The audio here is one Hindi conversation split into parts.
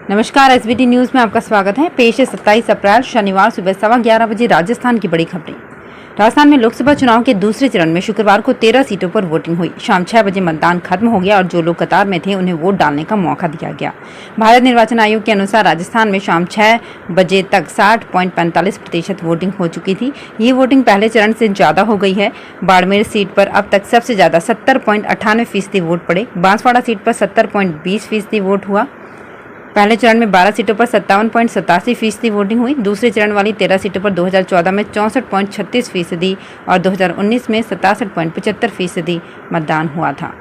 नमस्कार, एसबीटी न्यूज में आपका स्वागत है। पेश है 27 अप्रैल शनिवार सुबह 11:15 बजे राजस्थान की बड़ी खबरें। राजस्थान में लोकसभा चुनाव के दूसरे चरण में शुक्रवार को 13 सीटों पर वोटिंग हुई। शाम 6 बजे मतदान खत्म हो गया और जो लोग कतार में थे उन्हें वोट डालने का मौका दिया गया। भारत निर्वाचन आयोग के अनुसार राजस्थान में शाम 6 बजे तक 60.45% वोटिंग हो चुकी थी। ये वोटिंग पहले चरण से ज्यादा हो गई है। बाड़मेर सीट पर अब तक सबसे ज्यादा 70.98% वोट पड़े। बांसवाड़ा सीट पर 70.20% वोट हुआ। पहले चरण में 12 सीटों पर 57.87% वोटिंग हुई। दूसरे चरण वाली 13 सीटों पर 2014 में 64.36% और 2019 में 67.75% मतदान हुआ था।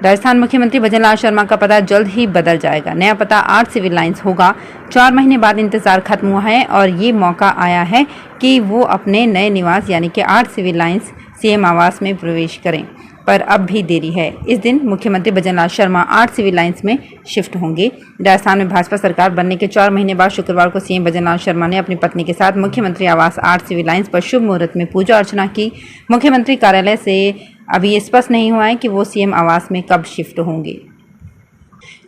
राजस्थान मुख्यमंत्री भजनलाल शर्मा का पता जल्द ही बदल जाएगा। नया पता 8 सिविल लाइंस होगा। 4 महीने बाद इंतजार खत्म हुआ है और ये मौका आया है कि वो अपने नए निवास यानी कि 8 सिविल लाइंस सीएम आवास में प्रवेश करें, पर अब भी देरी है। इस दिन मुख्यमंत्री भजनलाल शर्मा 8 सिविल लाइंस में शिफ्ट होंगे। राजस्थान में भाजपा सरकार बनने के 4 महीने बाद शुक्रवार को सीएम भजनलाल शर्मा ने अपनी पत्नी के साथ मुख्यमंत्री आवास 8 सिविल लाइंस पर शुभ मुहूर्त में पूजा अर्चना की। मुख्यमंत्री कार्यालय से अभी ये स्पष्ट नहीं हुआ है कि वो सीएम आवास में कब शिफ्ट होंगे।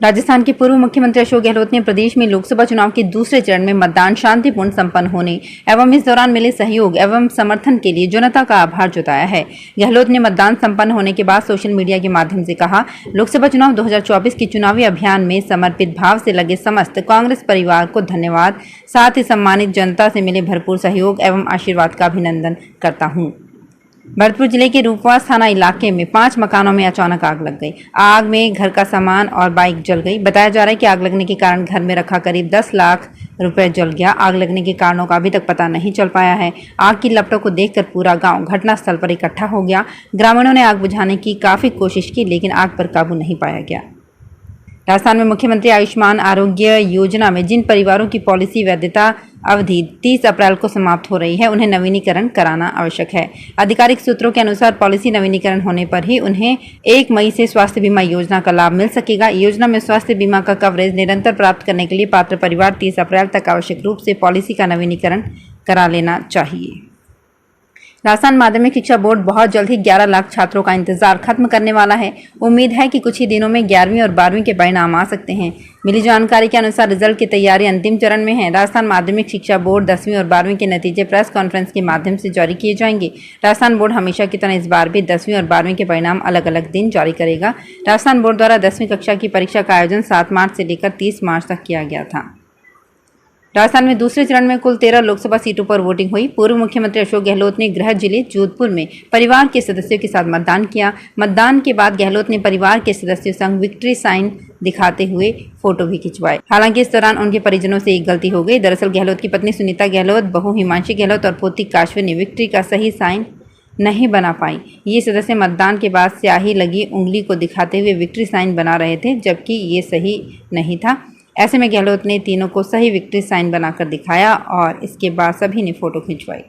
राजस्थान के पूर्व मुख्यमंत्री अशोक गहलोत ने प्रदेश में लोकसभा चुनाव के दूसरे चरण में मतदान शांतिपूर्ण संपन्न होने एवं इस दौरान मिले सहयोग एवं समर्थन के लिए जनता का आभार जताया है। गहलोत ने मतदान संपन्न होने के बाद सोशल मीडिया के माध्यम से कहा, लोकसभा चुनाव 2024 के चुनावी अभियान में समर्पित भाव से लगे समस्त कांग्रेस परिवार को धन्यवाद। साथ ही सम्मानित जनता से मिले भरपूर सहयोग एवं आशीर्वाद का अभिनंदन करता हूँ। भरतपुर जिले के रूपवास थाना इलाके में 5 मकानों में अचानक आग लग गई। आग में घर का सामान और बाइक जल गई। बताया जा रहा है कि आग लगने के कारण घर में रखा करीब 10 लाख रुपए जल गया। आग लगने के कारणों का अभी तक पता नहीं चल पाया है। आग की लपटों को देखकर पूरा गांव घटनास्थल पर इकट्ठा हो गया। ग्रामीणों ने आग बुझाने की काफी कोशिश की, लेकिन आग पर काबू नहीं पाया गया। राजस्थान में मुख्यमंत्री आयुष्मान आरोग्य योजना में जिन परिवारों की पॉलिसी वैधता अवधि 30 अप्रैल को समाप्त हो रही है, उन्हें नवीनीकरण कराना आवश्यक है। आधिकारिक सूत्रों के अनुसार पॉलिसी नवीनीकरण होने पर ही उन्हें 1 मई से स्वास्थ्य बीमा योजना का लाभ मिल सकेगा। योजना में स्वास्थ्य बीमा का कवरेज निरंतर प्राप्त करने के लिए पात्र परिवार 30 अप्रैल तक आवश्यक रूप से पॉलिसी का नवीनीकरण करा लेना चाहिए। राजस्थान माध्यमिक शिक्षा बोर्ड बहुत जल्द ही 11 लाख छात्रों का इंतजार खत्म करने वाला है। उम्मीद है कि कुछ ही दिनों में 11वीं और 12वीं के परिणाम आ सकते हैं। मिली जानकारी के अनुसार रिजल्ट की तैयारी अंतिम चरण में है। राजस्थान माध्यमिक शिक्षा बोर्ड 10वीं और 12वीं के नतीजे प्रेस कॉन्फ्रेंस के माध्यम से जारी किए जाएंगे। राजस्थान बोर्ड हमेशा की तरह इस बार भी 10वीं और 12वीं के परिणाम अलग अलग दिन जारी करेगा। राजस्थान बोर्ड द्वारा 10वीं कक्षा की परीक्षा का आयोजन 7 मार्च से लेकर 30 मार्च तक किया गया था। राजस्थान में दूसरे चरण में कुल 13 लोकसभा सीटों पर वोटिंग हुई। पूर्व मुख्यमंत्री अशोक गहलोत ने गृह जिले जोधपुर में परिवार के सदस्यों के साथ मतदान किया। मतदान के बाद गहलोत ने परिवार के सदस्यों संग विक्ट्री साइन दिखाते हुए फोटो भी खिंचवाए। हालांकि इस दौरान उनके परिजनों से एक गलती हो गई। दरअसल गहलोत की पत्नी सुनीता गहलोत, बहू हिमांशी गहलोत और पोती काश्वी विक्ट्री का सही साइन नहीं बना पाई। ये सदस्य मतदान के बाद स्याही लगी उंगली को दिखाते हुए विक्ट्री साइन बना रहे थे, जबकि ये सही नहीं था। ऐसे में गहलोत ने तीनों को सही विक्ट्री साइन बनाकर दिखाया और इसके बाद सभी ने फोटो खिंचवाई।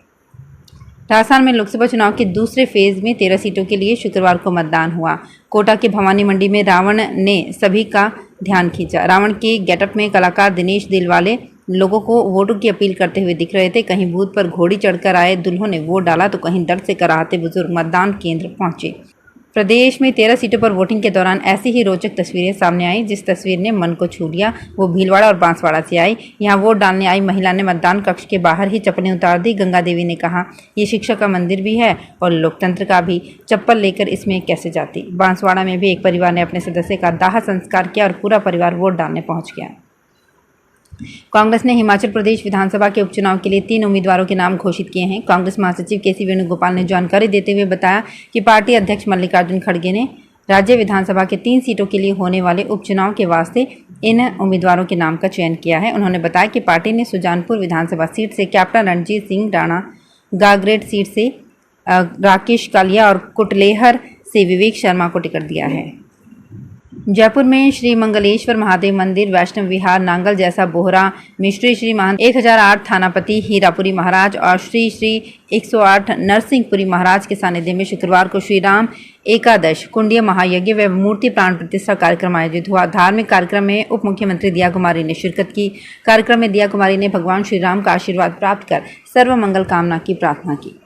राजस्थान में लोकसभा चुनाव के दूसरे फेज में 13 सीटों के लिए शुक्रवार को मतदान हुआ। कोटा के भवानी मंडी में रावण ने सभी का ध्यान खींचा। रावण के गेटअप में कलाकार दिनेश दिलवाले लोगों को वोटों की अपील करते हुए दिख रहे थे। कहीं बूथ पर घोड़ी चढ़कर आए दुल्हों ने वोट डाला तो कहीं दर्द से कराहते बुजुर्ग मतदान केंद्र पहुंचे। प्रदेश में 13 सीटों पर वोटिंग के दौरान ऐसी ही रोचक तस्वीरें सामने आई। जिस तस्वीर ने मन को छू लिया वो भीलवाड़ा और बांसवाड़ा से आई। यहां वोट डालने आई महिला ने मतदान कक्ष के बाहर ही चप्पलें उतार दी। गंगा देवी ने कहा, ये शिक्षा का मंदिर भी है और लोकतंत्र का भी, चप्पल लेकर इसमें कैसे जाती। बांसवाड़ा में भी एक परिवार ने अपने सदस्य का दाह संस्कार किया और पूरा परिवार वोट डालने पहुंच गया। कांग्रेस ने हिमाचल प्रदेश विधानसभा के उपचुनाव के लिए 3 उम्मीदवारों के नाम घोषित किए हैं। कांग्रेस महासचिव केसी वेणुगोपाल ने जानकारी देते हुए बताया कि पार्टी अध्यक्ष मल्लिकार्जुन खड़गे ने राज्य विधानसभा के 3 सीटों के लिए होने वाले उपचुनाव के वास्ते इन उम्मीदवारों के नाम का चयन किया है। उन्होंने बताया कि पार्टी ने सुजानपुर विधानसभा सीट से कैप्टन रणजीत सिंह राणा, गागरेट सीट से राकेश कालिया और कुटलेहर से विवेक शर्मा को टिकट दिया है। जयपुर में श्री मंगलेश्वर महादेव मंदिर, वैष्णव विहार, नांगल जैसा बोहरा में श्री महंत 1008 थानापति हीरापुरी महाराज और श्री 108 नरसिंहपुरी महाराज के सानिध्य में शुक्रवार को श्री राम एकादश कुंडीय महायज्ञ व मूर्ति प्राण प्रतिष्ठा कार्यक्रम आयोजित हुआ। धार्मिक कार्यक्रम में उप मुख्यमंत्री दिया कुमारी ने शिरकत की। कार्यक्रम में दिया कुमारी ने भगवान श्री राम का आशीर्वाद प्राप्त कर सर्व मंगल कामना की प्रार्थना की।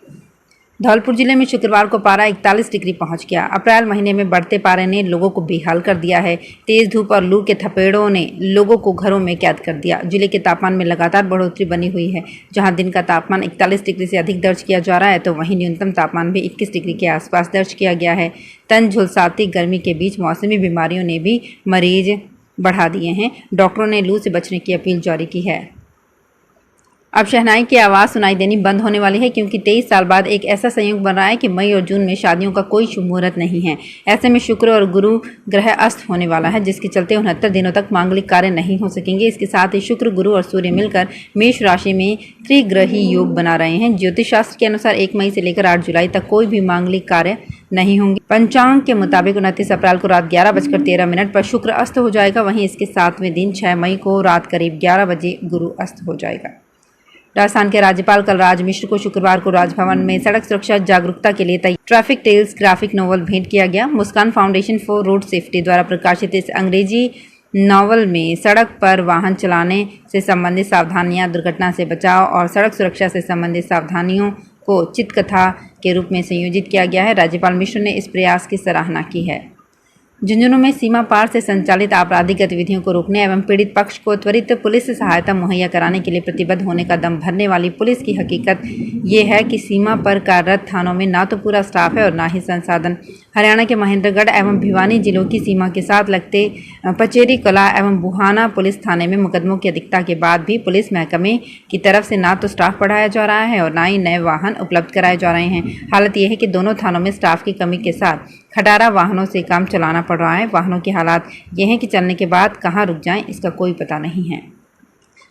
धौलपुर जिले में शुक्रवार को पारा 41 डिग्री पहुंच गया। अप्रैल महीने में बढ़ते पारे ने लोगों को बेहाल कर दिया है। तेज धूप और लू के थपेड़ों ने लोगों को घरों में कैद कर दिया। जिले के तापमान में लगातार बढ़ोतरी बनी हुई है। जहां दिन का तापमान 41 डिग्री से अधिक दर्ज किया जा रहा है, तो वहीं न्यूनतम तापमान भी 21 डिग्री के आसपास दर्ज किया गया है। तन झुलसाती गर्मी के बीच मौसमी बीमारियों ने भी मरीज बढ़ा दिए हैं। डॉक्टरों ने लू से बचने की अपील जारी की है। अब शहनाई की आवाज़ सुनाई देनी बंद होने वाली है, क्योंकि 23 साल बाद एक ऐसा संयोग बन रहा है कि मई और जून में शादियों का कोई शुभ मुहूर्त नहीं है। ऐसे में शुक्र और गुरु ग्रह अस्त होने वाला है, जिसके चलते 69 दिनों तक मांगलिक कार्य नहीं हो सकेंगे। इसके साथ ही शुक्र, गुरु और सूर्य मिलकर मेष राशि में त्रिग्रही योग बना रहे हैं। ज्योतिष शास्त्र के अनुसार 1 मई से लेकर 8 जुलाई तक कोई भी मांगलिक कार्य नहीं होंगे। पंचांग के मुताबिक 29 अप्रैल को रात 11:13 पर शुक्र अस्त हो जाएगा। वहीं इसके 7वें दिन 6 मई को रात करीब 11 बजे गुरु अस्त हो जाएगा। राजस्थान के राज्यपाल कलराज मिश्र को शुक्रवार को राजभवन में सड़क सुरक्षा जागरूकता के लिए ट्रैफिक टेल्स ग्राफिक नोवेल भेंट किया गया। मुस्कान फाउंडेशन फॉर रोड सेफ्टी द्वारा प्रकाशित इस अंग्रेजी नॉवल में सड़क पर वाहन चलाने से संबंधित सावधानियां, दुर्घटना से बचाव और सड़क सुरक्षा से संबंधित सावधानियों को चित्रकथा के रूप में संयोजित किया गया है। राज्यपाल मिश्र ने इस प्रयास की सराहना की है। झुंझुनू में सीमा पार से संचालित आपराधिक गतिविधियों को रोकने एवं पीड़ित पक्ष को त्वरित पुलिस सहायता मुहैया कराने के लिए प्रतिबद्ध होने का दम भरने वाली पुलिस की हकीकत ये है कि सीमा पर कार्यरत थानों में ना तो पूरा स्टाफ है और ना ही संसाधन। हरियाणा के महेंद्रगढ़ एवं भिवानी जिलों की सीमा के साथ लगते पचेरी कला एवं बुहाना पुलिस थाने में मुकदमों की अधिकता के बाद भी पुलिस महकमे की तरफ से ना तो स्टाफ बढ़ाया जा रहा है और ना ही नए वाहन उपलब्ध कराए जा रहे हैं। हालत यह है कि दोनों थानों में स्टाफ की कमी के साथ खटारा वाहनों से काम चलाना पड़ रहा है। वाहनों की हालात यह है कि चलने के बाद कहां रुक जाएं, इसका कोई पता नहीं है।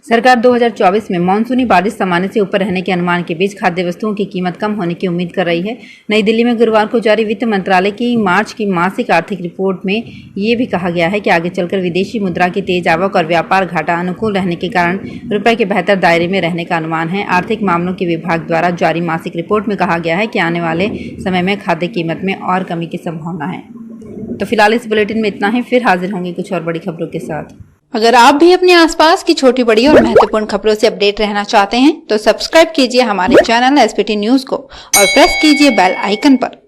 सरकार 2024 में मानसूनी बारिश सामान्य से ऊपर रहने के अनुमान के बीच खाद्य वस्तुओं की कीमत कम होने की उम्मीद कर रही है। नई दिल्ली में गुरुवार को जारी वित्त मंत्रालय की मार्च की मासिक आर्थिक रिपोर्ट में ये भी कहा गया है कि आगे चलकर विदेशी मुद्रा की तेज आवक और व्यापार घाटा अनुकूल रहने के कारण रुपए के बेहतर दायरे में रहने का अनुमान है। आर्थिक मामलों के विभाग द्वारा जारी मासिक रिपोर्ट में कहा गया है कि आने वाले समय में खाद्य कीमत में और कमी की संभावना है। तो फिलहाल इस बुलेटिन में इतना ही। फिर हाजिर होंगे कुछ और बड़ी खबरों के साथ। अगर आप भी अपने आसपास की छोटी बड़ी और महत्वपूर्ण खबरों से अपडेट रहना चाहते हैं तो सब्सक्राइब कीजिए हमारे चैनल SBT न्यूज को और प्रेस कीजिए बेल आइकन पर।